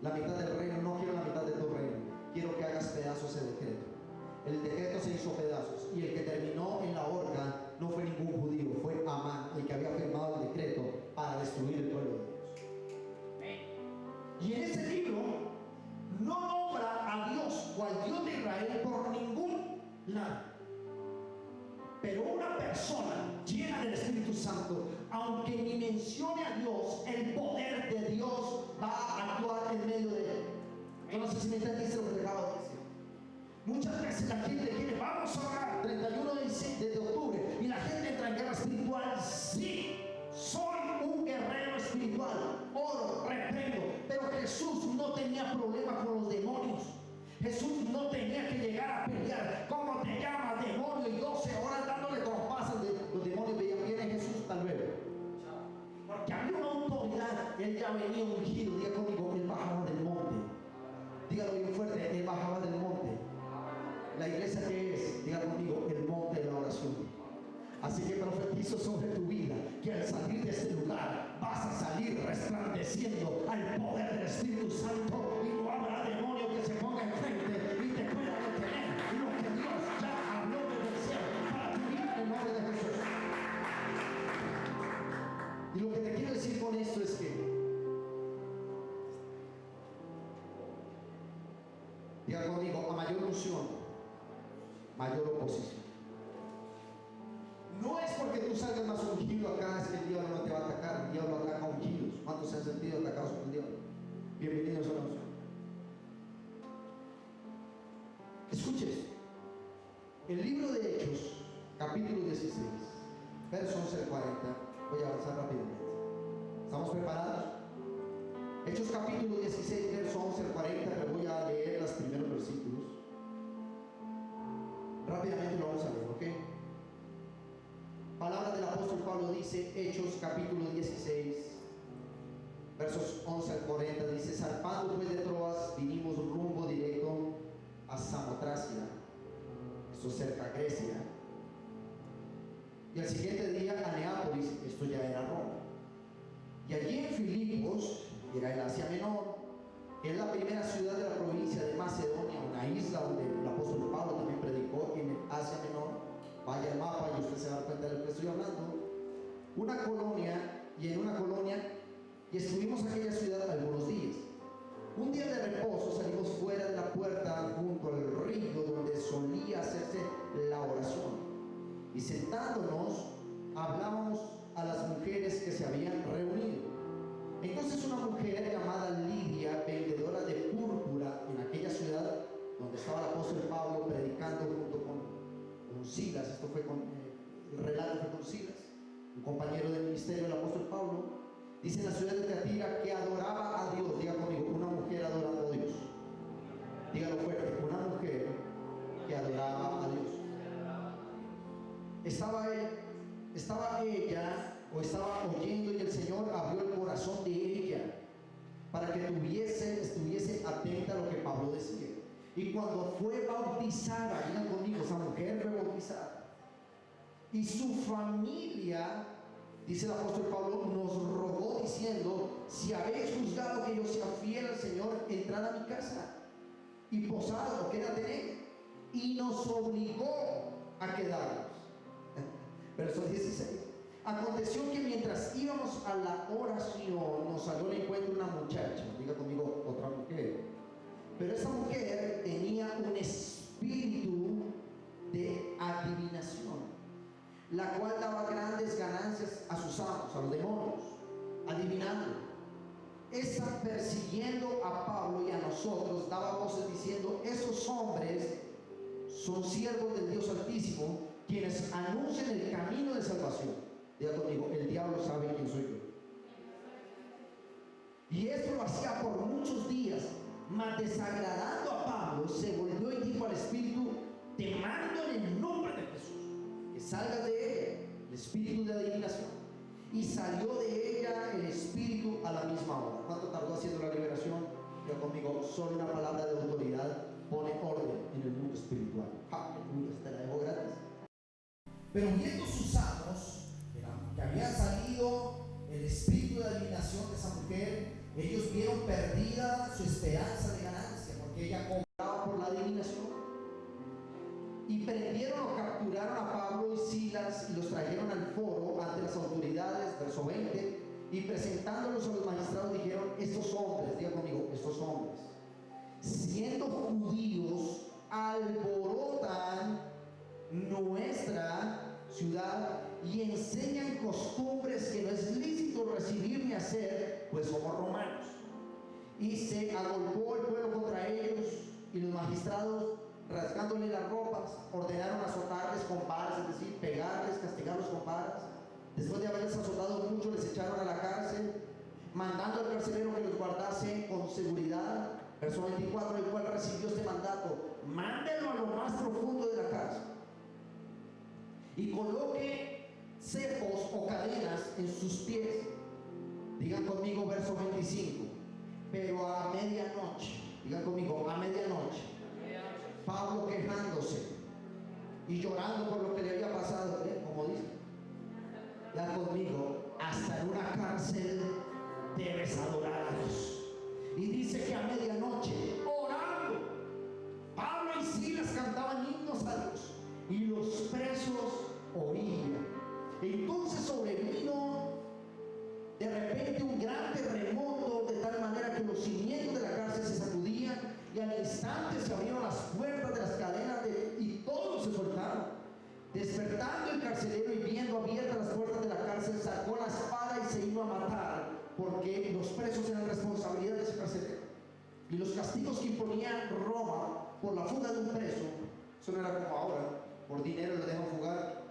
la mitad del reino, no quiero la mitad de tu reino, quiero que hagas pedazos ese decreto. El decreto se hizo pedazos y el que terminó en la horca no fue ningún judío, fue Amán, el que había firmado el decreto para destruir el pueblo de Dios. Y en ese libro no nombra a Dios o al Dios de Israel por ningún lado. Pero una persona llena del Espíritu Santo, aunque ni mencione a Dios, el poder de Dios va a actuar en medio de él. Yo no sé si me entendiste lo que te acabo de decir. Muchas veces la gente quiere, vamos a orar 31 de octubre, y la gente entra en guerra espiritual. Sí, soy un guerrero espiritual, oro, reprendo. Pero Jesús no tenía problema con los demonios. Jesús no tenía que llegar a pelear. ¿Cómo te llamas, demonio? Y 12 horas dándole trompazos. Los demonios veían, viene Jesús, tal vez. Porque había una autoridad. Él ya venía ungido. Diga conmigo, él bajaba del monte. Dígalo bien fuerte, él bajaba del monte. La iglesia, que es, diga conmigo, el monte de la oración. Así que profetizo sobre tu vida que al salir de este lugar vas a salir resplandeciendo al poder del Espíritu Santo, y no habrá demonio que se ponga enfrente y te pueda detener lo que Dios ya habló desde el cielo para tu vida en el nombre de Jesús. Y lo que te quiero decir con esto es que, diga conmigo, a mayor unción, mayor oposición. No es porque tú salgas más ungido acá, es que el diablo no te va a atacar. El diablo ataca ungidos. ¿Cuántos se han sentido atacados por el diablo? Bienvenidos a la unción. Escuches, el libro de Hechos, capítulo 16, verso 11 al 40. Voy a avanzar rápidamente. ¿Estamos preparados? Hechos capítulo 16, verso 11 al 40. Me voy a leer los primeros versículos. Rápidamente lo vamos a leer, ¿ok? Palabra del apóstol Pablo dice, Hechos capítulo 16, versos 11 al 40, dice: zarpando pues de Troas, vinimos rumbo directo a Samotracia, esto cerca a Grecia, y al siguiente día a Neápolis, esto ya era Roma, y allí en Filipos, que era el Asia Menor, que es la primera ciudad de la provincia de Macedonia, una isla donde el apóstol Pablo también predicó, en el Asia Menor. Vaya al mapa y usted se va a dar cuenta de lo que estoy hablando. Una colonia, y en una colonia, y estuvimos en aquella ciudad algunos días. Un día de reposo salimos fuera de la puerta junto al río donde solía hacerse la oración, y sentándonos hablábamos a las mujeres que se habían reunido. Entonces una mujer llamada Lidia, vendedora de púrpura en aquella ciudad donde estaba el apóstol Pablo predicando junto con Silas, esto fue con el relato fue con Silas, un compañero del ministerio del apóstol Pablo, dice en la ciudad de Teatira, que adoraba a Dios. Diga conmigo, una mujer adorando a Dios. Dígalo fuerte, una mujer que adoraba a Dios. Estaba ella o estaba oyendo, y el Señor abrió el corazón de ella para que estuviese atenta a lo que Pablo decía. Y cuando fue bautizada, digan conmigo, esa mujer fue bautizada, y su familia, dice el apóstol Pablo, nos rogó diciendo: si habéis juzgado que yo sea fiel al Señor, entrad a mi casa y posad o quédate en ella. Y nos obligó a quedarnos. Verso 16. Aconteció que mientras íbamos a la oración, nos salió al encuentro una muchacha, diga conmigo, otra mujer. Pero esa mujer tenía un espíritu de adivinación, la cual daba grandes ganancias a sus amos, a los demonios, adivinando. Esa, persiguiendo a Pablo y a nosotros, daba voces diciendo: esos hombres son siervos del Dios Altísimo, quienes anuncian el camino de salvación. Diga conmigo, el diablo sabe quién soy yo. Y esto lo hacía por muchos días. Mas desagradando a Pablo, se volvió y dijo al espíritu: te mando en el nombre de Jesús que salgas de ella, el espíritu de adivinación. Y salió de ella el espíritu a la misma hora. ¿Cuánto tardó haciendo la liberación? Yo conmigo, solo una palabra de autoridad pone orden en el mundo espiritual. Aleluya, te la dejo gratis. Pero viendo sus amos que había salido el espíritu de adivinación de esa mujer, ellos vieron perdida su esperanza esperanza de ganancia, porque ella cobraba por la adivinación. Y prendieron o capturaron a Pablo y Silas y los trajeron al foro ante las autoridades, verso 20, y presentándolos a los magistrados dijeron: estos hombres, diga conmigo, estos hombres, siendo judíos, alborotan nuestra ciudad y enseñan costumbres que no es lícito recibir ni hacer, pues somos romanos. Y se agolpó el pueblo contra ellos, y los magistrados, rasgándole las ropas, ordenaron azotarles con varas, es decir, pegarles, castigarlos con varas. Después de haberles azotado mucho, les echaron a la cárcel, mandando al carcelero que los guardase con seguridad. Verso 24, el cual recibió este mandato: mándelo a lo más profundo de la cárcel y coloque cepos o cadenas en sus pies. Digan conmigo, verso 25, pero a medianoche, digan conmigo, a medianoche, Pablo quejándose y llorando por lo que le había pasado, como dice, ya conmigo, hasta en una cárcel debes adorar a Dios. Y dice que a medianoche, orando, Pablo y Silas cantaban himnos a Dios y los presos oían. Entonces sobrevino de repente un gran terremoto, de tal manera que los cimientos de la cárcel se sacudían, y al instante se abrieron las puertas de las cadenas y todos se soltaron. Despertando el carcelero y viendo abiertas las puertas de la cárcel, sacó la espada y se iba a matar, porque los presos eran responsabilidad de ese carcelero. Y los castigos que imponía Roma por la fuga de un preso, eso no era como ahora, por dinero le dejan fugar,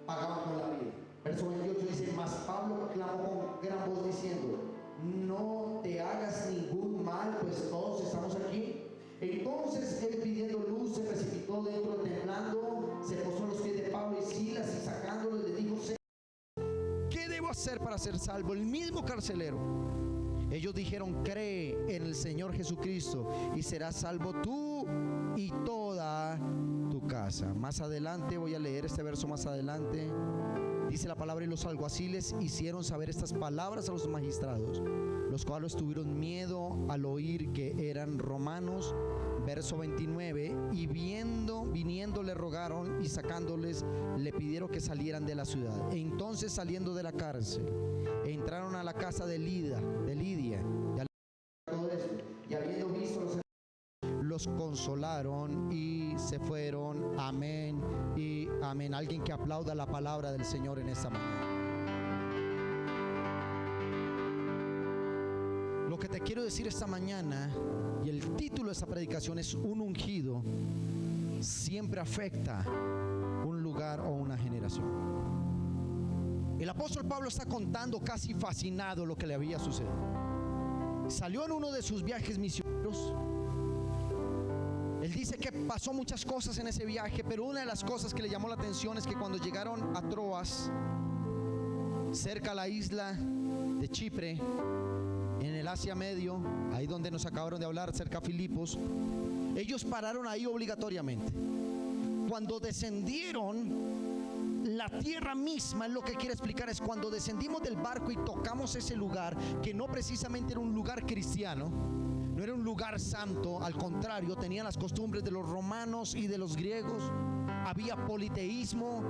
pagaban con la vida. Verso 28 dice: mas Pablo clamó con gran voz diciendo: no te hagas ningún mal, pues todos estamos aquí. Entonces él, pidiendo luz, se precipitó dentro, temblando, se posó a los pies de Pablo y Silas, y sacándolos le dijo: ¿qué debo hacer para ser salvo? El mismo carcelero. Ellos dijeron: cree en el Señor Jesucristo y serás salvo tú y toda tu casa. Más adelante, voy a leer este verso más adelante. Dice la palabra: y los alguaciles hicieron saber estas palabras a los magistrados, los cuales tuvieron miedo al oír que eran romanos. Verso 29, y viniendo le rogaron, y sacándoles le pidieron que salieran de la ciudad. Entonces, saliendo de la cárcel, entraron a la casa de Lidia, y habiendo visto los consolaron y se fueron. Amén y amén. Alguien que aplauda la palabra del Señor en esta mañana. Lo que te quiero decir esta mañana, y el título de esta predicación es: un ungido siempre afecta un lugar o una generación. El apóstol Pablo está contando, casi fascinado, lo que le había sucedido. Salió en uno de sus viajes misioneros. Él dice que pasó muchas cosas en ese viaje, pero una de las cosas que le llamó la atención es que cuando llegaron a Troas, cerca a la isla de Chipre, en el Asia Medio, ahí donde nos acabaron de hablar, cerca a Filipos, ellos pararon ahí obligatoriamente. Cuando descendieron, la tierra misma, es lo que quiere explicar, es cuando descendimos del barco y tocamos ese lugar, que no precisamente era un lugar cristiano, no era un lugar santo, al contrario, tenían las costumbres de los romanos y de los griegos. Había politeísmo,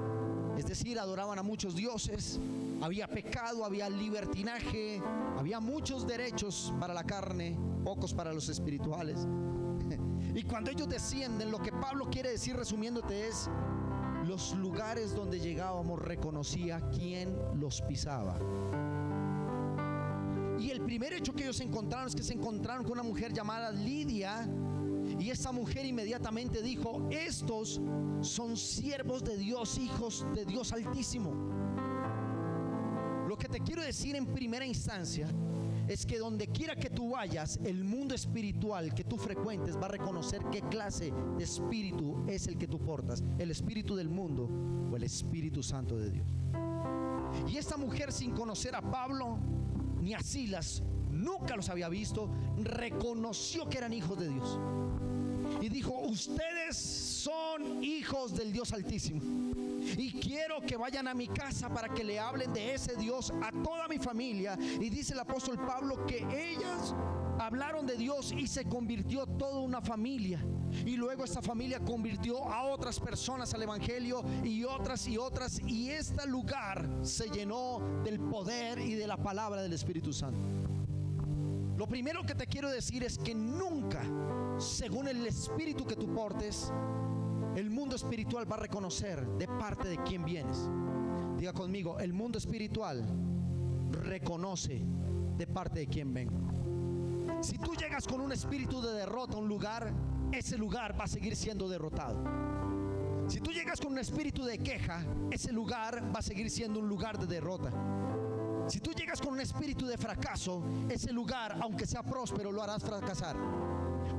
es decir, adoraban a muchos dioses. Había pecado, había libertinaje, había muchos derechos para la carne, pocos para los espirituales. Y cuando ellos descienden, lo que Pablo quiere decir, resumiéndote, es: los lugares donde llegábamos reconocía quién los pisaba. Y el primer hecho que ellos encontraron es que se encontraron con una mujer llamada Lidia, y esa mujer inmediatamente dijo: estos son siervos de Dios, hijos de Dios Altísimo. Lo que te quiero decir en primera instancia es que donde quiera que tú vayas, el mundo espiritual que tú frecuentes va a reconocer qué clase de espíritu es el que tú portas: el espíritu del mundo o el Espíritu Santo de Dios. Y esta mujer, sin conocer a Pablo ni a Silas, nunca los había visto, reconoció que eran hijos de Dios y dijo: ustedes son hijos del Dios Altísimo, y quiero que vayan a mi casa para que le hablen de ese Dios a toda mi familia. Y dice el apóstol Pablo que ellas hablaron de Dios y se convirtió toda una familia. Y luego esta familia convirtió a otras personas al evangelio, y otras, y este lugar se llenó del poder y de la palabra del Espíritu Santo. Lo primero que te quiero decir es que nunca, según el espíritu que tú portes, el mundo espiritual va a reconocer de parte de quién vienes. Diga conmigo: el mundo espiritual reconoce de parte de quién vengo. Si tú llegas con un espíritu de derrota a un lugar, ese lugar va a seguir siendo derrotado. Si tú llegas con un espíritu de queja, ese lugar va a seguir siendo un lugar de derrota. Si tú llegas con un espíritu de fracaso, ese lugar, aunque sea próspero, lo harás fracasar.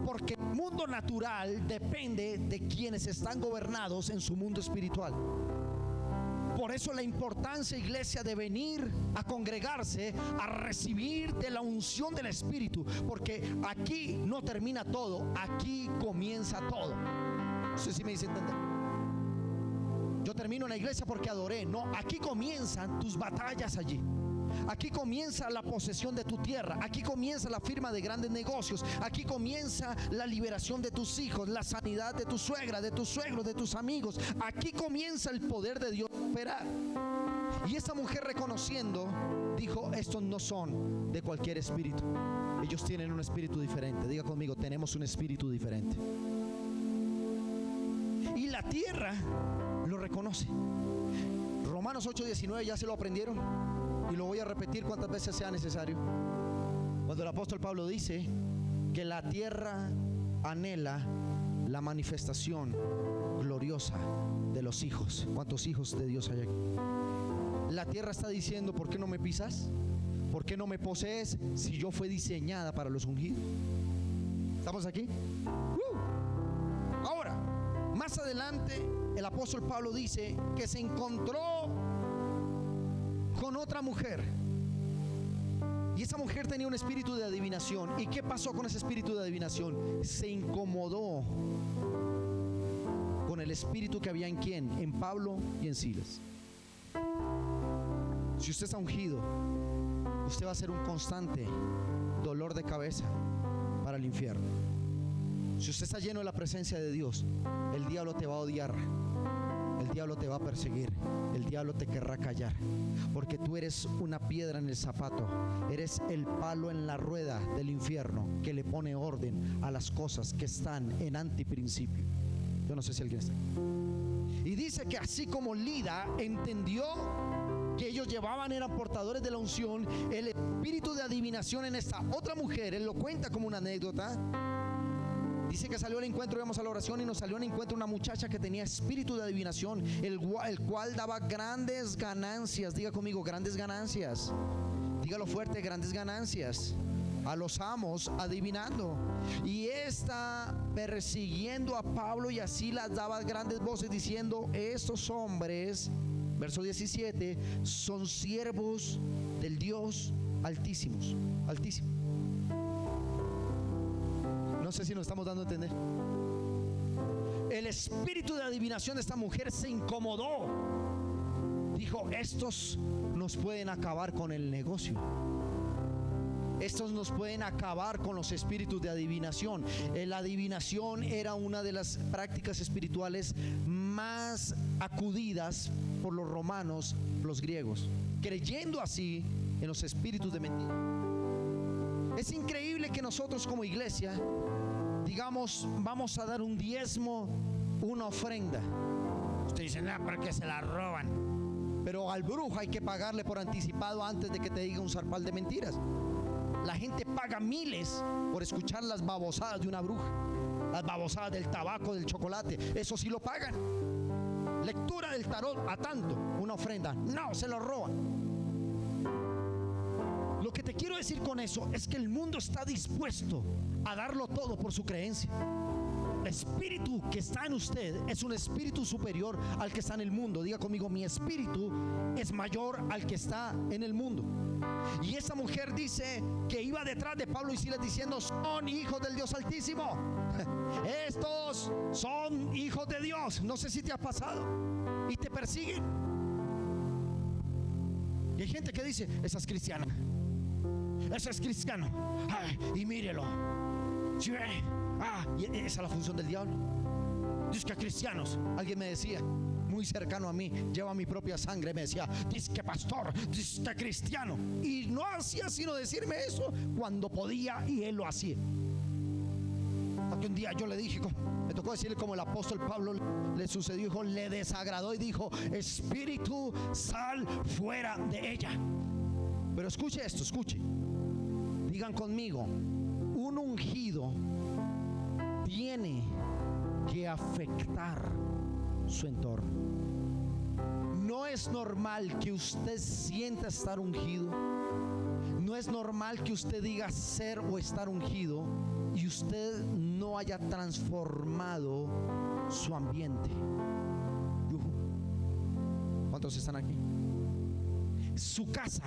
Porque el mundo natural depende de quienes están gobernados en su mundo espiritual. Por eso la importancia, iglesia, de venir a congregarse, a recibir de la unción del Espíritu. Porque aquí no termina todo, aquí comienza todo. No sé si me dice entender. Yo termino en la iglesia porque adoré. No, aquí comienzan tus batallas allí. Aquí comienza la posesión de tu tierra. Aquí comienza la firma de grandes negocios. Aquí comienza la liberación de tus hijos, la sanidad de tu suegra, de tus suegros, de tus amigos. Aquí comienza el poder de Dios a operar. Y esta mujer, reconociendo, dijo: estos no son de cualquier espíritu. Ellos tienen un espíritu diferente. Diga conmigo: tenemos un espíritu diferente. Y la tierra lo reconoce. Romanos 8:19, ¿ya se lo aprendieron? Y lo voy a repetir cuantas veces sea necesario. Cuando el apóstol Pablo dice que la tierra anhela la manifestación gloriosa de los hijos. ¿Cuántos hijos de Dios hay aquí? La tierra está diciendo: ¿por qué no me pisas? ¿Por qué no me posees si yo fui diseñada para los ungidos? ¿Estamos aquí? Ahora, más adelante, el apóstol Pablo dice que se encontró con otra mujer, y esa mujer tenía un espíritu de adivinación. ¿Y qué pasó con ese espíritu de adivinación? Se incomodó con el espíritu que había en ¿quién? En Pablo y en Silas. Si usted está ungido, usted va a ser un constante dolor de cabeza para el infierno. Si usted está lleno de la presencia de Dios, el diablo te va a odiar, el diablo te va a perseguir, el diablo te querrá callar, porque tú eres una piedra en el zapato, eres el palo en la rueda del infierno que le pone orden a las cosas que están en antiprincipio. Yo no sé si alguien está. Y dice que así como Lida entendió que ellos llevaban, eran portadores de la unción, el espíritu de adivinación en esta otra mujer, él lo cuenta como una anécdota. Dice que salió al encuentro, íbamos a la oración, y nos salió al encuentro una muchacha que tenía espíritu de adivinación, el cual daba grandes ganancias. Diga conmigo: grandes ganancias. Dígalo fuerte: grandes ganancias a los amos adivinando. Y esta, persiguiendo a Pablo y a Silas, daba grandes voces diciendo: estos hombres, verso 17, son siervos del Dios Altísimo. No sé si nos estamos dando a entender. El espíritu de adivinación de esta mujer se incomodó. Dijo: estos nos pueden acabar con el negocio. Estos nos pueden acabar con los espíritus de adivinación. La adivinación era una de las prácticas espirituales más acudidas por los romanos, los griegos, creyendo así en los espíritus de mentira. Es increíble que nosotros como iglesia digamos: vamos a dar un diezmo, una ofrenda. Usted dice: no, porque se la roban. Pero al brujo hay que pagarle por anticipado antes de que te diga un zarpal de mentiras. La gente paga miles por escuchar las babosadas de una bruja, las babosadas del tabaco, del chocolate. Eso sí lo pagan. Lectura del tarot a tanto, una ofrenda. No, se lo roban. Lo que te quiero decir con eso es que el mundo está dispuesto a darlo todo por su creencia. El espíritu que está en usted es un espíritu superior al que está en el mundo. Diga conmigo: mi espíritu es mayor al que está en el mundo. Y esa mujer dice que iba detrás de Pablo y Silas diciendo: son hijos del Dios Altísimo. Estos son hijos de Dios. No sé si te ha pasado. Y te persiguen. Y hay gente que dice: esa es cristiana, ese es cristiano. Ay, y mírelo. ¿Sí ve? Y esa es la función del diablo. Dice que cristianos, alguien me decía, muy cercano a mí, lleva mi propia sangre, me decía, dice que pastor, dice que cristiano. Y no hacía sino decirme eso cuando podía, y él lo hacía. Hasta que un día yo le dije, me tocó decirle como el apóstol Pablo le sucedió, dijo, le desagradó y dijo, espíritu, sal fuera de ella. Pero escuche esto, escuche. Digan conmigo, un ungido tiene que afectar su entorno. No es normal que usted sienta estar ungido. No es normal que usted diga ser o estar ungido y usted no haya transformado su ambiente. ¿Cuántos están aquí? Su casa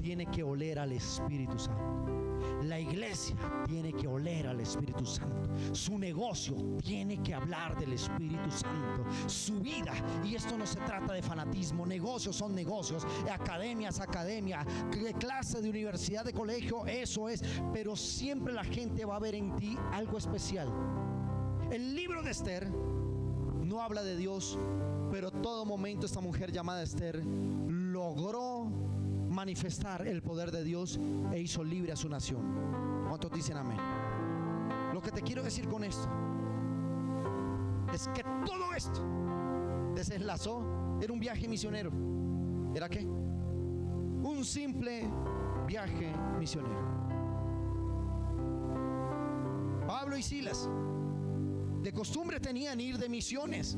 tiene que oler al Espíritu Santo. La iglesia tiene que oler al Espíritu Santo. Su negocio tiene que hablar del Espíritu Santo. Su vida, y esto no se trata de fanatismo, negocios son negocios, academia es academia, clase de universidad, de colegio, eso es, pero siempre la gente va a ver en ti algo especial. El libro de Esther no habla de Dios, pero todo momento esta mujer llamada Esther logró manifestar el poder de Dios e hizo libre a su nación. ¿Cuántos dicen amén? Lo que te quiero decir con esto es que todo esto desenlazó. Era un viaje misionero. ¿Era qué? Un simple viaje misionero. Pablo y Silas de costumbre tenían ir de misiones.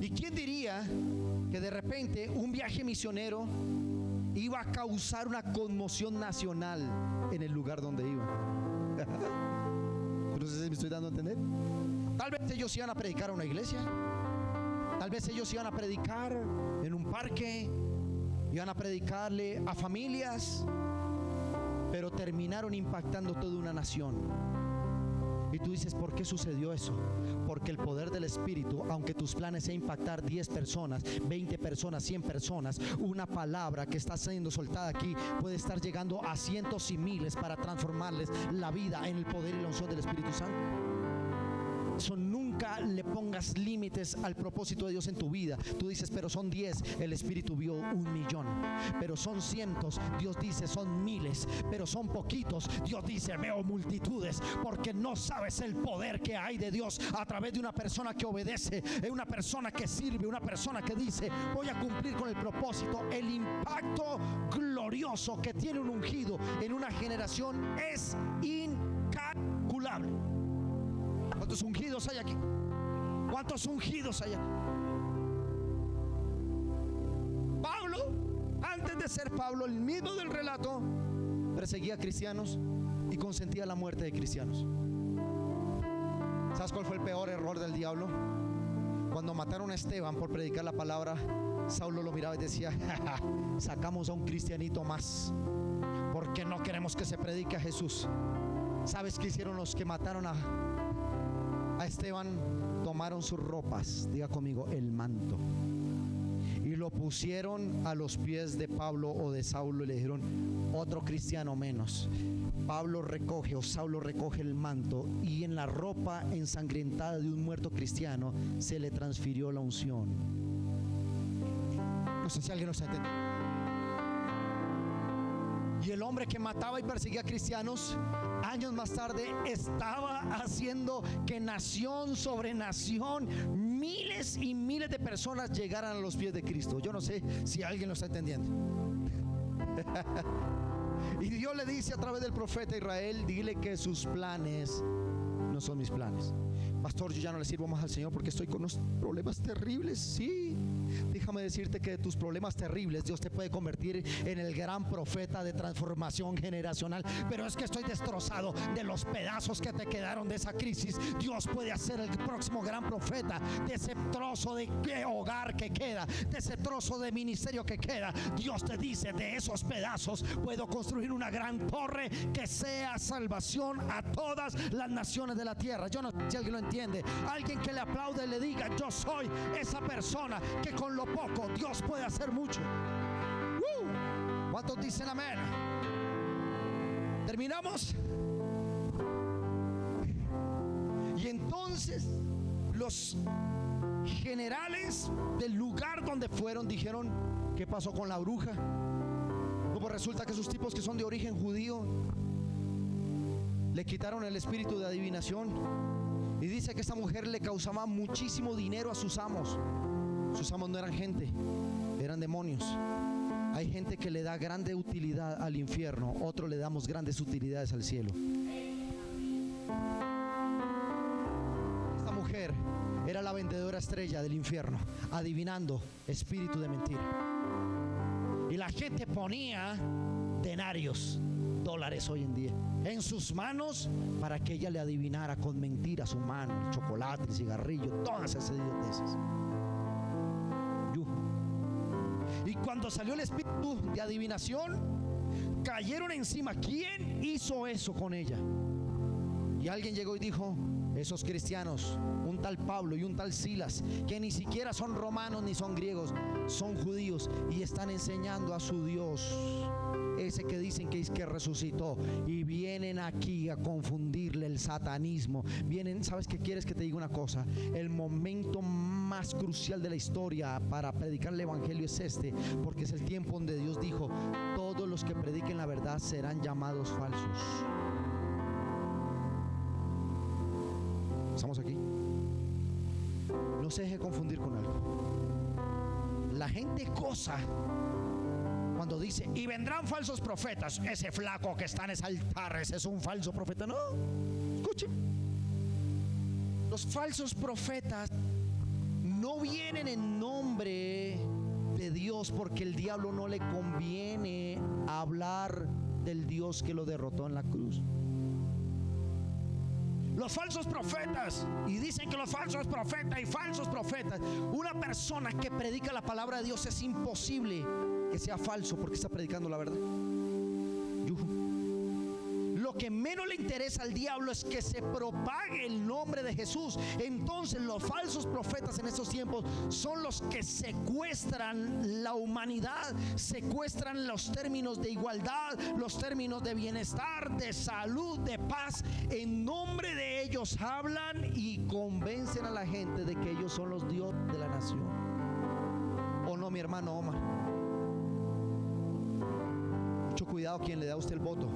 ¿Y quién diría que de repente un viaje misionero iba a causar una conmoción nacional en el lugar donde iban? No sé si me estoy dando a entender. Tal vez ellos iban a predicar a una iglesia, tal vez ellos iban a predicar en un parque, iban a predicarle a familias, pero terminaron impactando toda una nación. Y tú dices, ¿por qué sucedió eso? Porque el poder del Espíritu, aunque tus planes sea impactar 10 personas, 20 personas, 100 personas, una palabra que está siendo soltada aquí puede estar llegando a cientos y miles para transformarles la vida en el poder y la unción del Espíritu Santo. Eso nunca le pongas límites al propósito de Dios en tu vida. Tú dices, pero son 10, el Espíritu vio 1,000,000. Pero son cientos, Dios dice son miles. Pero son poquitos, Dios dice veo multitudes. Porque no sabes el poder que hay de Dios a través de una persona que obedece, una persona que sirve, una persona que dice voy a cumplir con el propósito. El impacto glorioso que tiene un ungido en una generación es incalculable. ¿Cuántos ungidos hay aquí? ¿Cuántos ungidos hay aquí? Pablo, antes de ser Pablo, el mismo del relato, perseguía a cristianos y consentía la muerte de cristianos. ¿Sabes cuál fue el peor error del diablo? Cuando mataron a Esteban por predicar la palabra, Saulo lo miraba y decía, sacamos a un cristianito más, porque no queremos que se predique a Jesús. ¿Sabes qué hicieron los que mataron a Esteban? Tomaron sus ropas, diga conmigo, el manto, y lo pusieron a los pies de Pablo o de Saulo y le dijeron, otro cristiano menos. Pablo recoge o Saulo recoge el manto y en la ropa ensangrentada de un muerto cristiano se le transfirió la unción. No sé si alguien lo está entendiendo. Y el hombre que mataba y perseguía a cristianos, años más tarde estaba haciendo que nación sobre nación, miles y miles de personas llegaran a los pies de Cristo. Yo no sé si alguien lo está entendiendo. Y Dios le dice a través del profeta Israel, dile que sus planes no son mis planes. Pastor, yo ya no le sirvo más al Señor porque estoy con unos problemas terribles. Sí, déjame decirte que de tus problemas terribles Dios te puede convertir en el gran profeta de transformación generacional. Pero es que estoy destrozado de los pedazos que te quedaron de esa crisis. Dios puede hacer el próximo gran profeta de ese trozo de hogar que queda, de ese trozo de ministerio que queda. Dios te dice, de esos pedazos puedo construir una gran torre que sea salvación a todas las naciones de la tierra. Yo no sé si alguien lo entiende. Alguien que le aplaude y le diga, yo soy esa persona que con lo poco Dios puede hacer mucho. ¿Cuántos dicen amén? ¿Terminamos? Y entonces los generales del lugar donde fueron dijeron: ¿qué pasó con la bruja? No, pues resulta que esos tipos que son de origen judío le quitaron el espíritu de adivinación. Y dice que esta mujer le causaba muchísimo dinero a sus amos. Sus amos no eran gente, eran demonios. Hay gente que le da grande utilidad al infierno, otros le damos grandes utilidades al cielo. Esta mujer era la vendedora estrella del infierno, adivinando espíritu de mentira. Y la gente ponía denarios, dólares hoy en día, en sus manos para que ella le adivinara con mentiras su mano, el chocolate, el cigarrillo, todas esas idioteces. Y cuando salió el espíritu de adivinación, cayeron encima. ¿Quién hizo eso con ella? Y alguien llegó y dijo: esos cristianos, un tal Pablo y un tal Silas, que ni siquiera son romanos ni son griegos, son judíos y están enseñando a su Dios, ese que dicen que es que resucitó, y vienen aquí a confundirle el satanismo. Vienen, ¿sabes qué quieres? Que te diga una cosa: el momento más crucial de la historia para predicar el evangelio es este, porque es el tiempo donde Dios dijo: todos los que prediquen la verdad serán llamados falsos. ¿Estamos aquí? No se deje confundir con algo. La gente cosa cuando dice: y vendrán falsos profetas. Ese flaco que está en ese altar, ese es un falso profeta. No, escuchen. Los falsos profetas no vienen en nombre de Dios, porque el diablo no le conviene hablar del Dios que lo derrotó en la cruz. Los falsos profetas, y dicen que los falsos profetas y falsos profetas, una persona que predica la palabra de Dios es imposible que sea falso, porque está predicando la verdad. Lo que menos le interesa al diablo es que se propague el nombre de Jesús. Entonces los falsos profetas en estos tiempos son los que secuestran la humanidad, secuestran los términos de igualdad, los términos de bienestar, de salud, de paz. En nombre de ellos hablan y convencen a la gente de que ellos son los dioses de la nación. ¿O no, mi hermano Omar? Mucho cuidado quien le da a usted el voto,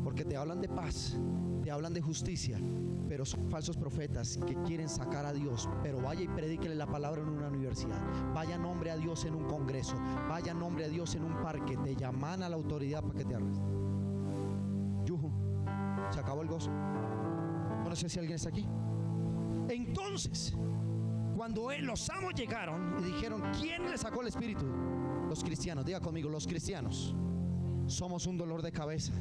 porque te hablan de paz, te hablan de justicia, pero son falsos profetas que quieren sacar a Dios. Pero vaya y predíquele la palabra en una universidad, vaya nombre a Dios en un congreso, vaya nombre a Dios en un parque, te llaman a la autoridad para que te arresten. Yuhu, se acabó el gozo. No sé si alguien está aquí. Entonces, cuando los amos llegaron y dijeron: ¿quién le sacó el espíritu? Los cristianos. Diga conmigo: los cristianos somos un dolor de cabeza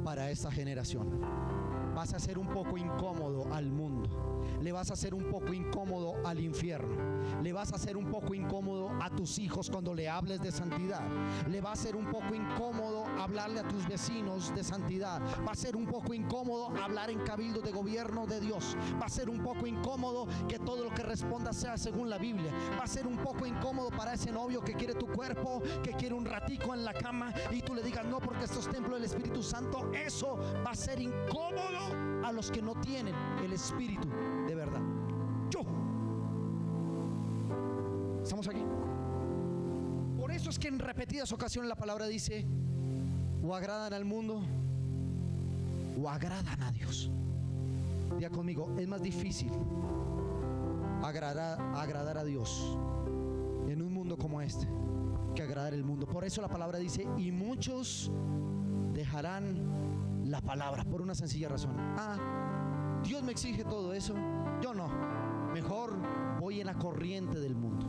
para esta generación. Vas a ser un poco incómodo al mundo, le vas a hacer un poco incómodo al infierno, le vas a hacer un poco incómodo a tus hijos cuando le hables de santidad, le va a ser un poco incómodo hablarle a tus vecinos de santidad, va a ser un poco incómodo hablar en cabildo de gobierno de Dios, va a ser un poco incómodo que todo lo que responda sea según la Biblia, va a ser un poco incómodo para ese novio que quiere tu cuerpo, que quiere un ratico en la cama y tú le digas: no, porque esto es templo del Espíritu Santo. Eso va a ser incómodo a los que no tienen el Espíritu de verdad. ¿Estamos aquí? Por eso es que en repetidas ocasiones la palabra dice: o agradan al mundo o agradan a Dios. Diga conmigo: es más difícil agradar a Dios en un mundo como este que agradar el mundo. Por eso la palabra dice: y muchos dejarán la palabra, por una sencilla razón: Dios me exige todo eso, yo no, mejor voy en la corriente del mundo.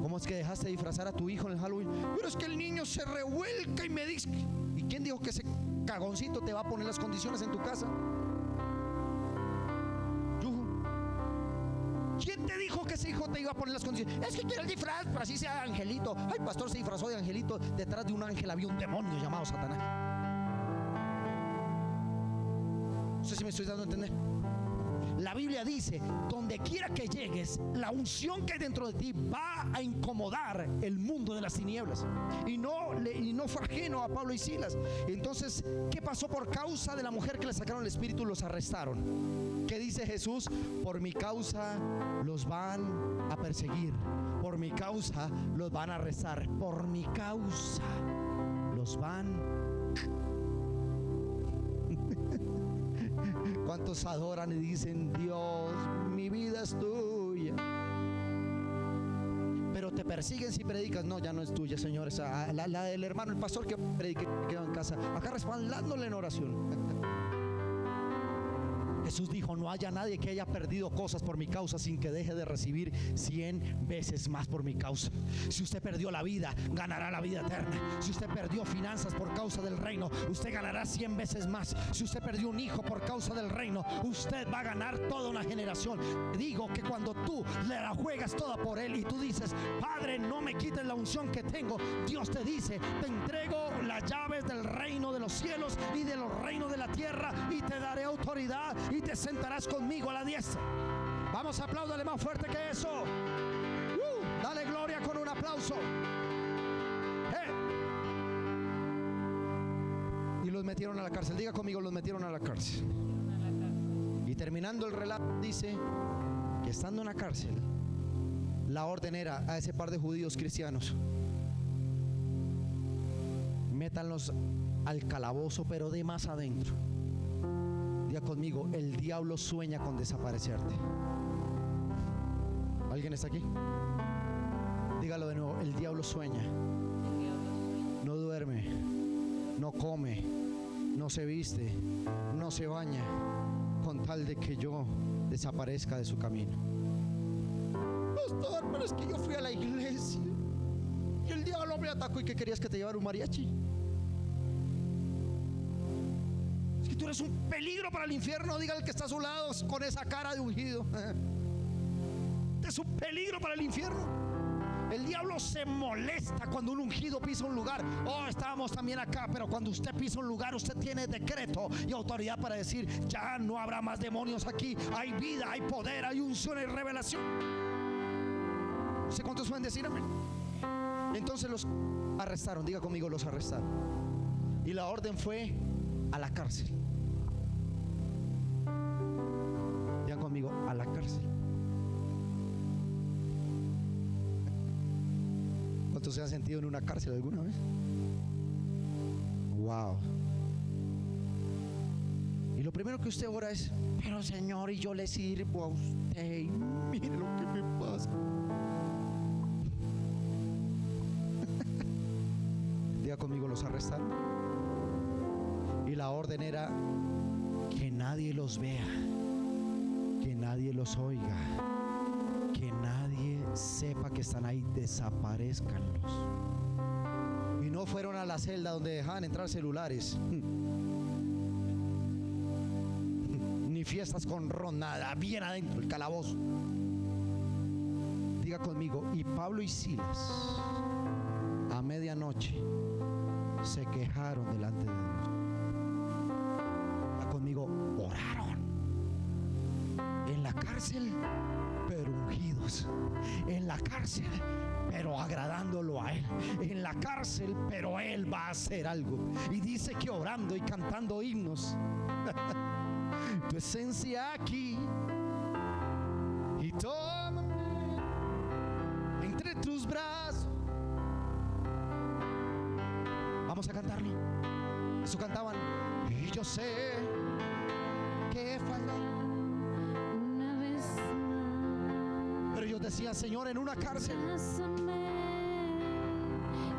¿Cómo es que dejaste de disfrazar a tu hijo en el Halloween? Pero es que el niño se revuelca y me dice: ¿y quién dijo que ese cagoncito te va a poner las condiciones en tu casa? ¿Quién te dijo que ese hijo te iba a poner las condiciones? Es que quiere el disfraz, pero así sea angelito. Ay, pastor, se disfrazó de angelito. Detrás de un ángel había un demonio llamado Satanás. No sé si me estoy dando a entender. La Biblia dice, donde quiera que llegues, la unción que hay dentro de ti va a incomodar el mundo de las tinieblas. Y no fue ajeno a Pablo y Silas. Entonces, ¿qué pasó? Por causa de la mujer que le sacaron el espíritu, los arrestaron. ¿Qué dice Jesús? Por mi causa los van a perseguir, por mi causa los van a arrestar, por mi causa los van. ¿Cuántos adoran y dicen, Dios, mi vida es tuya? Pero te persiguen si predicas. No, ya no es tuya, señores. La del hermano, el pastor que predique, quedó en casa, acá respaldándole en oración. Jesús dijo, no haya nadie que haya perdido cosas por mi causa sin que deje de recibir 100 veces más por mi causa. Si usted perdió la vida, ganará la vida eterna. Si usted perdió finanzas por causa del reino, usted ganará 100 veces más. Si usted perdió un hijo por causa del reino, usted va a ganar toda una generación. Digo que cuando tú le la juegas toda por él y tú dices, Padre, no me quites la unción que tengo, Dios te dice, te entrego las llaves del reino de los cielos y de los reinos de la tierra, y te daré autoridad y te sentarás conmigo a la diestra. Vamos, apláudale más fuerte que eso. Dale gloria con un aplauso. Y los metieron a la cárcel. Diga conmigo, los metieron a la cárcel. Y terminando el relato dice que estando en la cárcel, la orden era a ese par de judíos cristianos: métanlos al calabozo, pero de más adentro. Diga conmigo, el diablo sueña con desaparecerte. ¿Alguien está aquí? Dígalo de nuevo, el diablo sueña. No duerme, no come, no se viste, no se baña, con tal de que yo desaparezca de su camino. Pastor, pero es que yo fui a la iglesia y el diablo me atacó. ¿Y qué querías, que te llevara un mariachi? Tú eres un peligro para el infierno. Diga al que está a su lado con esa cara de ungido, es un peligro para el infierno. El diablo se molesta cuando un ungido pisa un lugar. Oh, estábamos también acá, pero cuando usted pisa un lugar, usted tiene decreto y autoridad para decir, ya no habrá más demonios aquí. Hay vida, hay poder, hay unción y revelación. No sé cuántos pueden decir amén. Entonces los arrestaron. Diga conmigo, los arrestaron. Y la orden fue a la cárcel. Digan conmigo, a la cárcel. ¿Cuántos se han sentido en una cárcel alguna vez? Wow. Y lo primero que usted ora es, pero Señor, y yo le sirvo a usted, y mire lo que me pasa. Diga conmigo, los arrestaron. Y la orden era que nadie los vea, que nadie los oiga, que nadie sepa que están ahí. Desaparezcanlos. Y no fueron a la celda donde dejaban entrar celulares, ni fiestas con ron, nada, bien adentro, el calabozo. Diga conmigo, y Pablo y Silas a medianoche se quejaron delante de Dios. Conmigo, oraron en la cárcel, pero ungidos. En la cárcel, pero agradándolo a Él. En la cárcel, pero Él va a hacer algo. Y dice que orando y cantando himnos. Tu esencia aquí, y tómame entre tus brazos. Vamos a cantarlo. Eso cantaban. Y yo sé que he fallado una vez más, pero ellos decían, Señor, en una cárcel. abrázame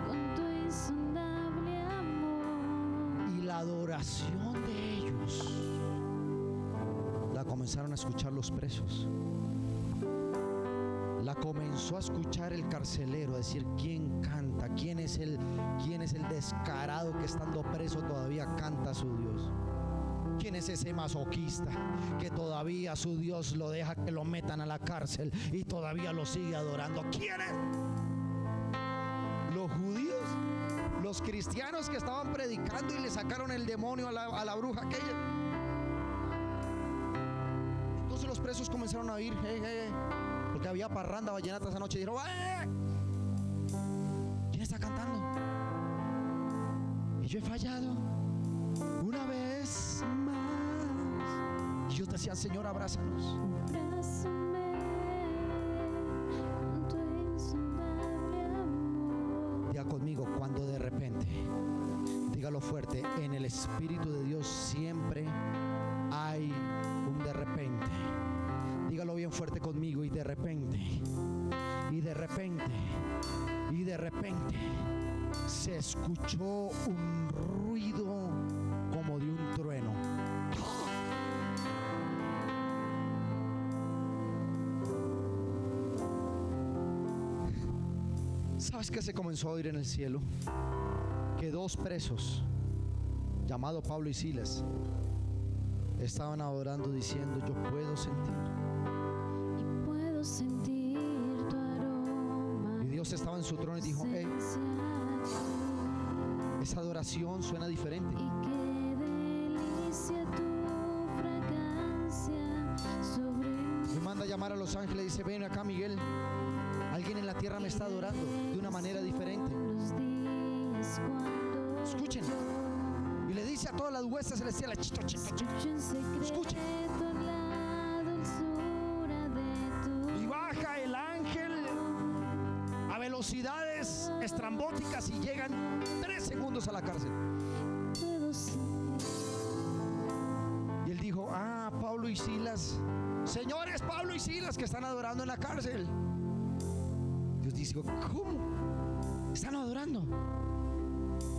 con tu insondable amor. Y la adoración de ellos la comenzaron a escuchar los presos. La comenzó a escuchar el carcelero, a decir, ¿quién canta? ¿Quién es el descarado que estando preso todavía canta a su Dios? ¿Quién es ese masoquista que todavía su Dios lo deja que lo metan a la cárcel y todavía lo sigue adorando? ¿Quién es? Los judíos, los cristianos que estaban predicando y le sacaron el demonio a la bruja aquella. Entonces los presos comenzaron a oír, porque había parranda vallenata esa noche. Dijeron, ¿quién está cantando? Y yo he fallado una vez más. Y ellos decían, Señor, abrázanos. Abrázame con tu insondable amor. Diga conmigo, cuando de repente, dígalo fuerte, en el Espíritu de Dios siempre hay un de repente. Dígalo bien fuerte conmigo, y de repente, y de repente, y de repente se escuchó un ruido como de un trueno. ¿Sabes qué se comenzó a oír en el cielo? Que dos presos, llamados Pablo y Silas, estaban adorando diciendo, yo puedo sentir. Y puedo sentir tu aroma. Y Dios estaba en su trono y dijo, hey, esa adoración suena diferente. Y qué delicia tu fragancia sobre mí. Me manda a llamar a los ángeles y dice, ven acá, Miguel. Alguien en la tierra me está adorando de una manera diferente. Los días cuando Escuchen. Y le dice a todas las huestes celestiales, escuchen. la dulzura de tu Y baja el ángel a velocidades estrambóticas y llegan 3 segundos a la cárcel. puedo sentir. Y él dijo, Pablo y Silas, señores, Pablo y Silas que están adorando en la cárcel. Dios dice, ¿cómo? ¿Están adorando?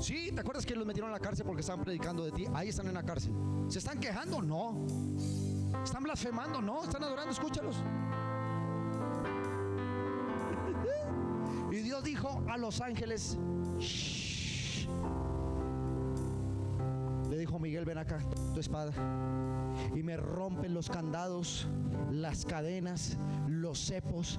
Sí, ¿te acuerdas que los metieron a la cárcel porque estaban predicando de ti? Ahí están en la cárcel. ¿Se están quejando? No. ¿Están blasfemando? No. ¿Están adorando? Escúchalos. Y Dios dijo a los ángeles, shh. Le dijo, Miguel, ven acá, tu espada. Y me rompen los candados, las cadenas, los cepos.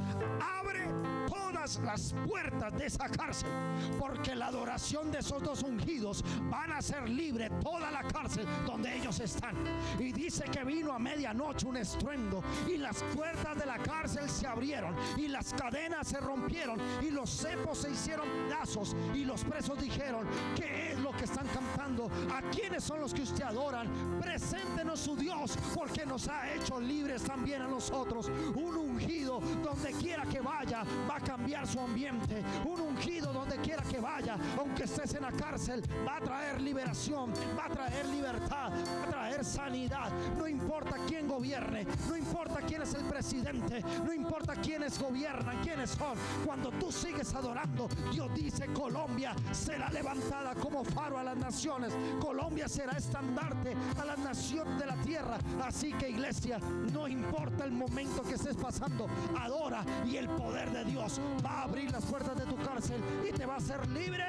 Abre todas las puertas de esa cárcel, porque la adoración de esos dos ungidos van a hacer libre toda la cárcel donde ellos están. Y dice que vino a medianoche un estruendo y las puertas de la cárcel se abrieron y las cadenas se rompieron y los cepos se hicieron pedazos, y los presos dijeron, ¿qué es lo que están cantando? ¿A quiénes son los que usted adoran? Preséntenos su Dios, porque nos ha hecho libres también a nosotros. Un ungido donde quiera que vaya va a cambiar su ambiente. Un ungido donde quiera que vaya, aunque estés en la cárcel, va a traer liberación, va a traer libertad, va a traer sanidad. No importa quién gobierne, no importa quién es el presidente, no importa quiénes gobiernan, quiénes son. Cuando tú sigues adorando, Dios dice, Colombia será levantada como faro a las naciones. Colombia será estandarte a las naciones de la tierra. Así que, iglesia, no importa el momento que estés pasando, adora, y el poder de Dios va a abrir las puertas de tu cárcel y te va a hacer libre.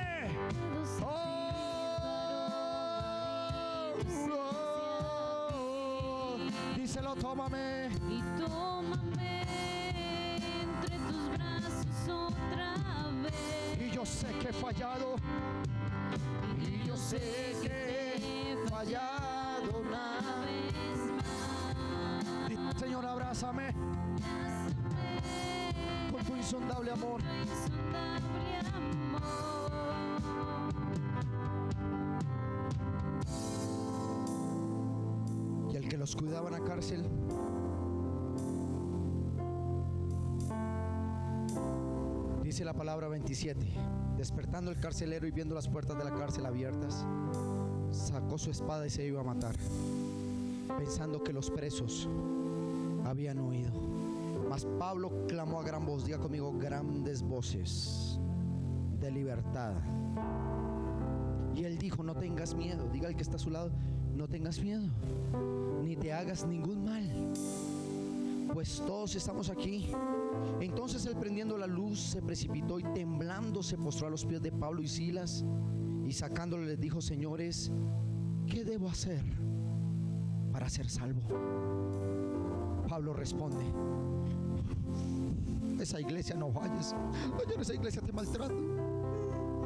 Díselo, tómame. Y tómame entre tus brazos otra vez. Y yo sé que he fallado, y yo sé que he fallado una vez más. Señor, abrázame con tu insondable amor. Insondable amor. Y el que los cuidaba en la cárcel dice la palabra 27, despertando el carcelero y viendo las puertas de la cárcel abiertas, sacó su espada y se iba a matar, pensando que los presos habían huido. Mas Pablo clamó a gran voz, diga conmigo, grandes voces de libertad. Y él dijo, no tengas miedo. Diga al que está a su lado, no tengas miedo, ni te hagas ningún mal, pues todos estamos aquí. Entonces él, prendiendo la luz, se precipitó y temblando se postró a los pies de Pablo y Silas, y sacándole les dijo, señores, ¿qué debo hacer para ser salvo? Pablo responde, esa iglesia no vayas. Oye, esa iglesia te maltrata.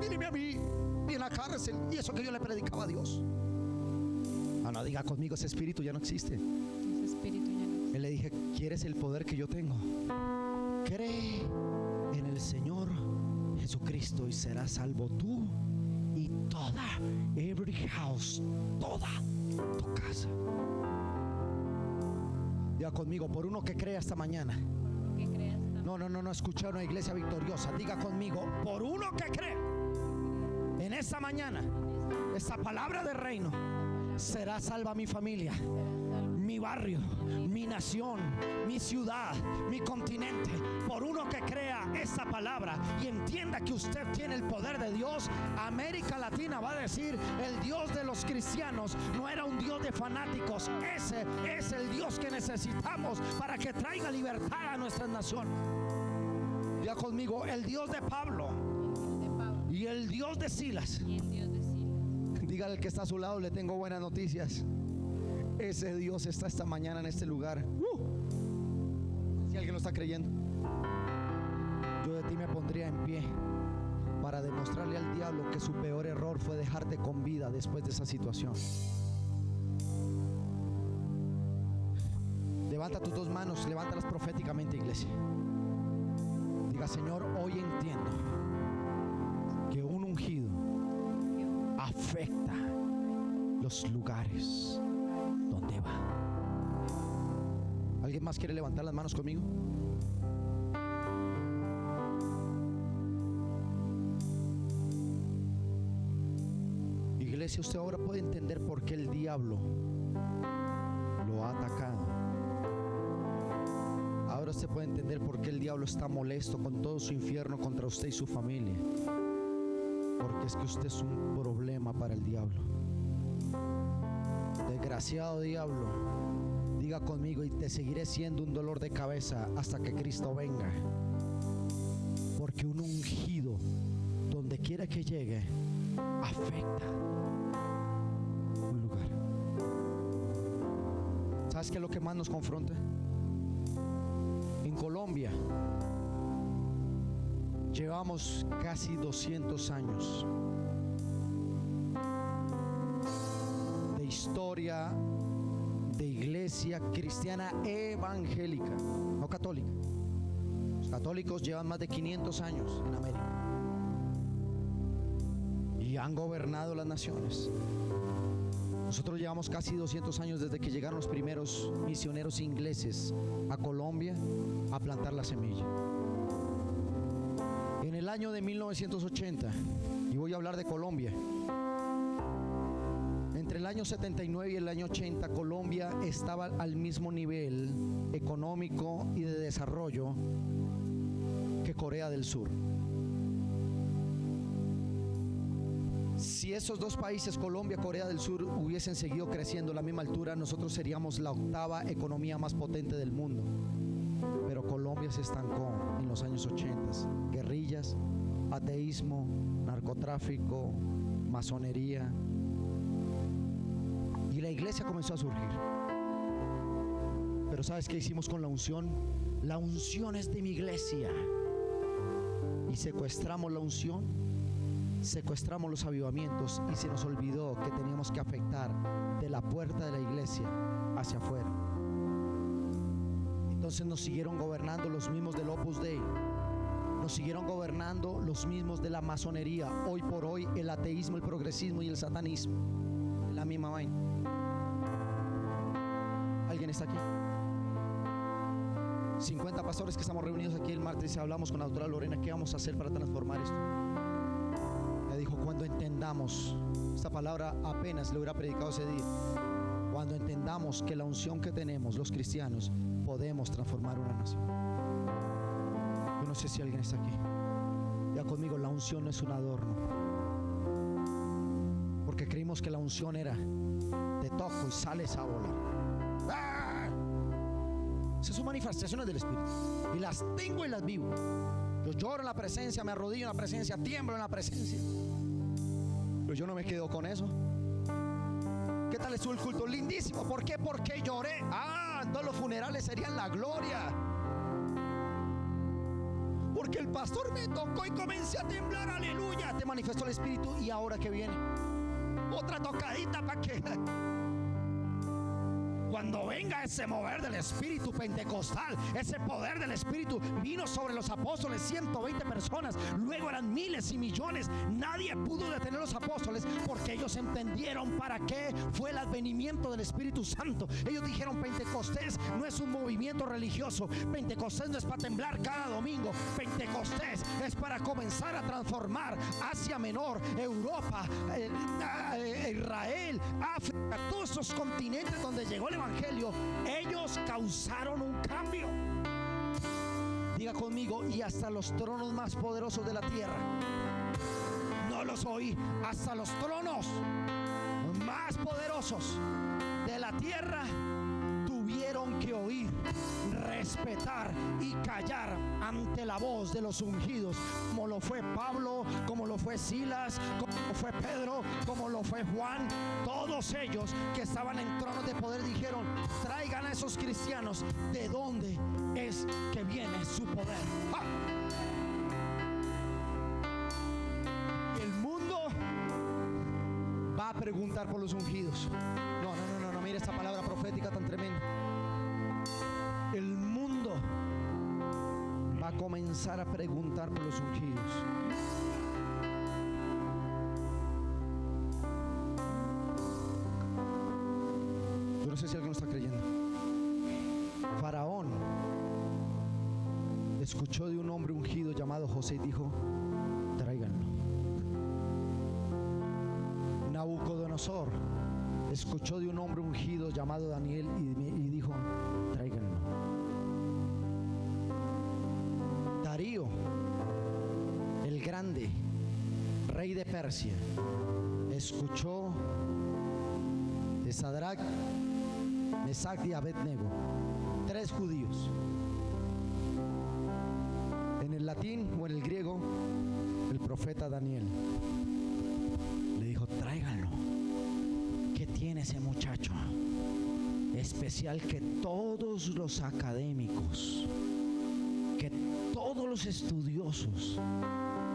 Míreme a mí, vi en la cárcel, y eso que yo le predicaba a Dios. No diga conmigo, ese espíritu ya no existe. Ese espíritu ya no. Él le le dije, ¿quieres el poder que yo tengo? Cree en el Señor Jesucristo y serás salvo tú y toda, every house, toda tu casa. Diga conmigo, por uno que crea esta mañana. No, escucha una iglesia victoriosa. Diga conmigo, por uno que cree en esta mañana, esta palabra de reino, será salva mi familia, mi barrio, mi nación, mi ciudad, mi continente. Por uno que crea esta palabra y entienda que usted tiene el poder de Dios, América Latina va a decir, el Dios de los cristianos no era un Dios de fanáticos. Ese es el Dios que necesitamos para que traiga libertad a nuestra nación. Diga conmigo, el Dios de Pablo y el Dios de Silas. Dígale al que está a su lado, le tengo buenas noticias. Ese Dios está esta mañana en este lugar. Si alguien lo está creyendo, yo de ti me pondría en pie para demostrarle al diablo que su peor error fue dejarte con vida después de esa situación. Levanta tus dos manos, levántalas proféticamente, iglesia. Diga, Señor, hoy entiendo que un ungido afecta los lugares donde va. ¿Alguien más quiere levantar las manos conmigo? Iglesia, usted ahora puede entender por qué el diablo lo ha atacado. Ahora usted puede entender por qué el diablo está molesto con todo su infierno contra usted y su familia. Porque es que usted es un problema para el diablo. Desgraciado diablo, diga conmigo, y te seguiré siendo un dolor de cabeza hasta que Cristo venga. Porque un ungido, donde quiera que llegue, afecta un lugar. ¿Sabes qué es lo que más nos confronta? En Colombia llevamos casi 200 años de historia de iglesia cristiana evangélica, no católica. Los católicos llevan más de 500 años en América y han gobernado las naciones. Nosotros llevamos casi 200 años desde que llegaron los primeros misioneros ingleses a Colombia a plantar la semilla. En el año de 1980, y voy a hablar de Colombia, entre el año 79 y el año 80, Colombia estaba al mismo nivel económico y de desarrollo que Corea del Sur. Si esos dos países, Colombia y Corea del Sur, hubiesen seguido creciendo a la misma altura, nosotros seríamos la octava economía más potente del mundo. Pero Colombia se estancó en los años 80. Guerrillas, ateísmo, narcotráfico, masonería. Y la iglesia comenzó a surgir. Pero ¿sabes qué hicimos con la unción? La unción es de mi iglesia. Y secuestramos la unción, secuestramos los avivamientos y se nos olvidó que teníamos que afectar de la puerta de la iglesia hacia afuera. Entonces nos siguieron gobernando los mismos del Opus Dei, nos siguieron gobernando los mismos de la masonería. Hoy por hoy el ateísmo, el progresismo y el satanismo, la misma vaina. ¿Alguien está aquí? 50 pastores que estamos reunidos aquí el martes y hablamos con la doctora Lorena, ¿qué vamos a hacer para transformar esto? Ella dijo, cuando entendamos, esta palabra apenas le hubiera predicado ese día, cuando entendamos que la unción que tenemos los cristianos, podemos transformar una nación. Yo no sé si alguien está aquí. Ya conmigo, la unción no es un adorno. Porque creímos que la unción era, te toco y sales a volar. ¡Ah! Esas son manifestaciones del Espíritu. Y las tengo y las vivo. Yo lloro en la presencia, me arrodillo en la presencia, tiemblo en la presencia. Pero yo no me quedo con eso. ¿Qué tal estuvo el culto? Lindísimo. ¿Por qué? Porque lloré. Entonces los funerales serían la gloria. Porque el pastor me tocó y comencé a temblar. Aleluya. Te manifestó el Espíritu. ¿Y ahora qué viene? Otra tocadita para que cuando venga ese mover del Espíritu pentecostal, ese poder del Espíritu vino sobre los apóstoles, 120 personas, luego eran miles y millones. Nadie pudo detener a los apóstoles porque ellos entendieron para qué fue el advenimiento del Espíritu Santo. Ellos dijeron: Pentecostés no es un movimiento religioso, Pentecostés no es para temblar cada domingo, Pentecostés es para comenzar a transformar Asia Menor, Europa, Israel, África, todos esos continentes donde llegó el Evangelio. Ellos causaron un cambio. Diga conmigo: y hasta los tronos más poderosos de la tierra. No los oí. Hasta los tronos más poderosos de la tierra tuvieron que oír, respetar y callar ante la voz de los ungidos, como lo fue Pablo, como lo fue Silas, como lo fue Pedro, como lo fue Juan. Todos ellos que estaban en tronos de poder dijeron: traigan a esos cristianos. ¿De dónde es que viene su poder? ¡Ah! El mundo va a preguntar por los ungidos. No, mire esta palabra profética tan tremenda. El mundo va a comenzar a preguntar por los ungidos. Yo no sé si alguien lo está creyendo. Faraón escuchó de un hombre ungido llamado José y dijo: tráiganlo. Nabucodonosor escuchó de un hombre ungido llamado Daniel y dijo: tráiganlo. Darío el Grande, rey de Persia, escuchó de Sadrach, Mesach y Abednego, 3 judíos. En el latín o en el griego, el profeta Daniel le dijo: tráiganlo. ¿Qué tiene ese muchacho especial que todos los académicos, que todos los estudiosos,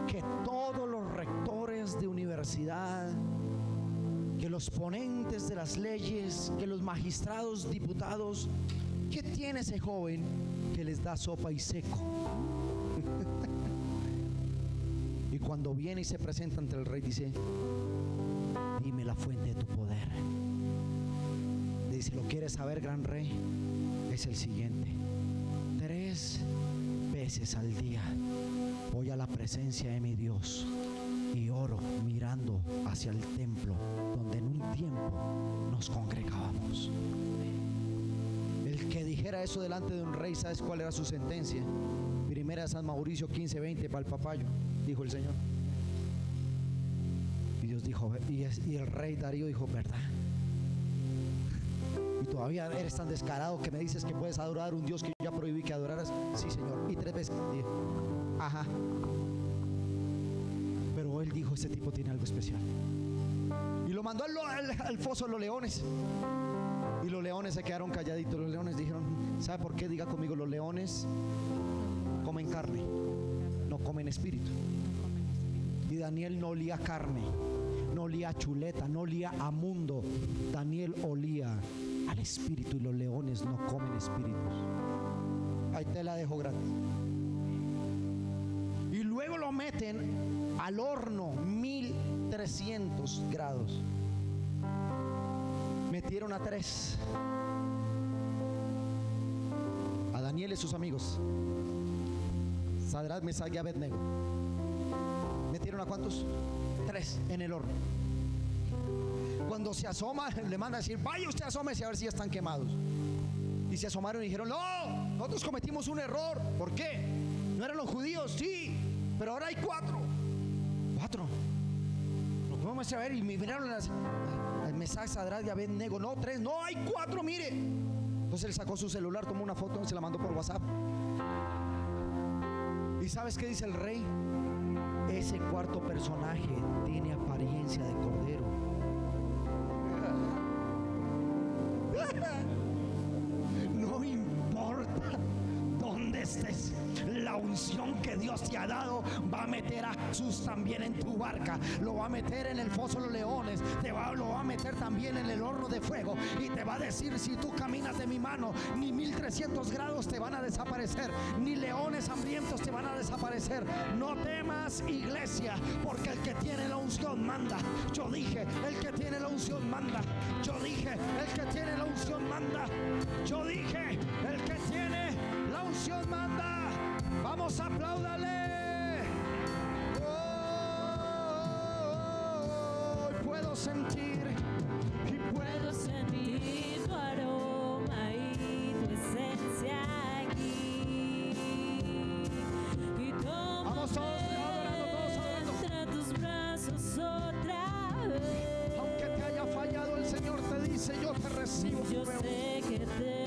que todos los rectores de universidad, que los ponentes de las leyes, que los magistrados, diputados, qué tiene ese joven que les da sopa y seco? Y cuando viene y se presenta ante el rey, dice: dime la fuente de tu poder. Le dice: ¿lo quieres saber, gran rey? Es el siguiente: 3 veces al día voy a la presencia de mi Dios y oro mirando hacia el templo donde en un tiempo nos congregábamos. El que dijera eso delante de un rey, ¿sabes cuál era su sentencia? Primera de San Mauricio 15:20, para el papayo, dijo el Señor. Y Dios dijo, y el rey Darío dijo: ¿verdad? Y todavía eres tan descarado que me dices que puedes adorar a un Dios que yo ya prohibí que adoraras. Sí, Señor, y 3 veces al día. Ajá. Pero él dijo: este tipo tiene algo especial. Y lo mandó al foso de los leones. Y los leones se quedaron calladitos. Los leones dijeron: ¿sabe por qué? Diga conmigo: los leones comen carne, no comen espíritu. Y Daniel no olía carne, no olía a chuleta, no olía a mundo. Daniel olía al espíritu, y los leones no comen espíritus. Ahí te la dejo gratis. Y luego lo meten al horno, 1300 grados. Metieron a 3, a Daniel y sus amigos, Sadrach, Mesach y Abednego. ¿Metieron a cuántos? 3 en el horno. Cuando se asoma, le manda a decir: vaya usted, asómese a ver si ya están quemados. Y se asomaron y dijeron: no, nosotros cometimos un error. ¿Por qué? ¿No eran los judíos? Sí, pero ahora hay 4. Vamos a ver. Y miraron las Mesach, Sadrach y Abednego. No, 3, no, hay 4, mire. Entonces él sacó su celular, tomó una foto y se la mandó por WhatsApp. ¿Y sabes qué dice el rey? Ese 4.º personaje tiene apariencia de cordero. No importa dónde molestes. La unción que Dios te ha dado va a meter a Jesús también en tu barca, lo va a meter en el foso de los leones, lo va a meter también en el horno de fuego, y te va a decir: si tú caminas de mi mano, ni 1300 grados te van a desaparecer, ni leones hambrientos te van a desaparecer. No temas, iglesia, porque el que tiene la unción manda. Yo dije, el que tiene la unción manda. Yo dije, el que tiene la unción manda. Yo dije, el que tiene la unción manda. Vamos, apláudale. Oh, puedo sentir y puedo sentir tu aroma y tu esencia aquí. Y Vamos todos adorando, todos adorando. entre tus brazos otra vez. Aunque te haya fallado, el Señor te dice: yo te recibo. Yo sé que te